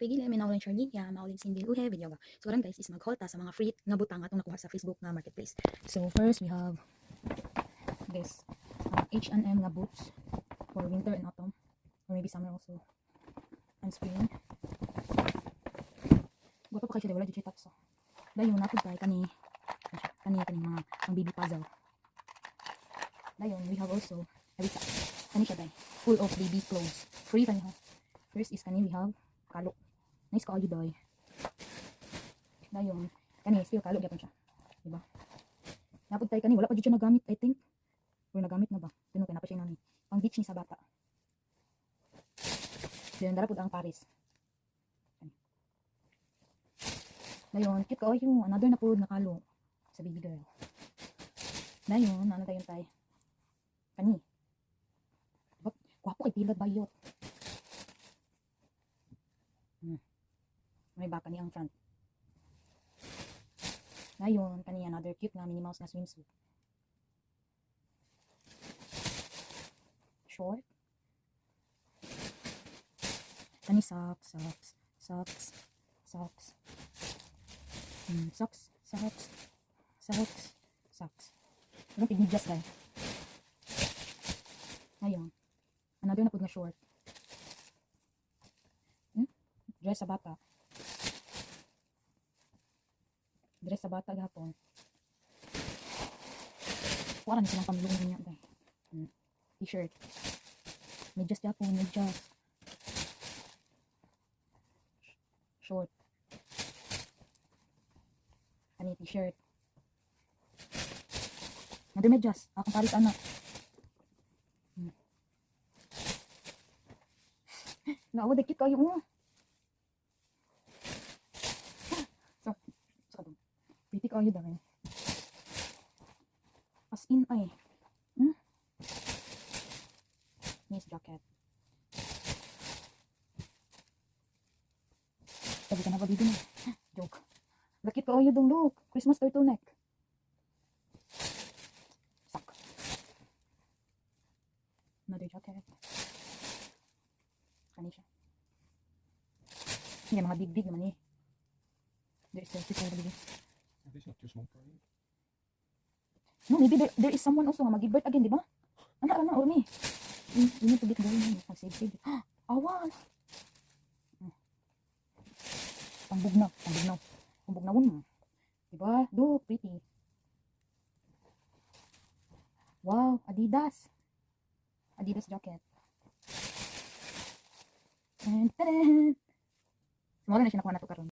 pigili may naulin Charlene ya maulin Cindy uhe video ga. So karon guys is magholta sa mga fruit nga butang atong nakuha sa Facebook nga marketplace. So first we have this H&M nga boots for winter and autumn or maybe summer also and spring. Gusto pa kasi wala jud takso. Dayon napud kay kani mga ang baby puzzle. Dayon we have also kani siya day full of baby clothes. Free kani ha. First is kani we have kalok. Nice kayo day. Dayon kani still kalok gyapon siya. Diba? Napud tay kani wala pa jud siya nagamit I think. Or nagamit na ba? Tuno kay na pa siya nani. Pang beach ni sa bata. Dayon dara pud ang Paris. Dayon cute kayo another na pud nakalo sa baby girl. Dayon ano dayon tay? Kani. Gwapo kay pilad bayot. May baka ni ang front. Ngayon, kani another cute na Minnie Mouse na swimsuit. Short. Kani socks. Ano pigmedyas guys. Ngayon, another na pud nga short. Dress sa bata. Dress sa bata gapon. Wala na silang pamilong niya day. T-shirt. Medyas gapon, medyas. Short. Ani t-shirt. Another medyas. Akong paris anak. Nawa dikit kayo mo. Pretty kayo dahil. As in ay. Nice jacket. Sabi ka na ba dito na? Joke. Lakit kayo dong look. Christmas turtleneck. Sak. Another jacket. Kani siya. Hindi mga big naman eh. There's selfie for the This not too small for you. No, maybe there is someone also nga mag-give birth again, di ba? Ana, or me. You need to get going. Mag-save. Awan. Pangbugnaw. Pangbugnawon mo. Diba? Look, pretty. Wow, Adidas. Adidas jacket. And tada! Wala na siya nakuha na ito karon.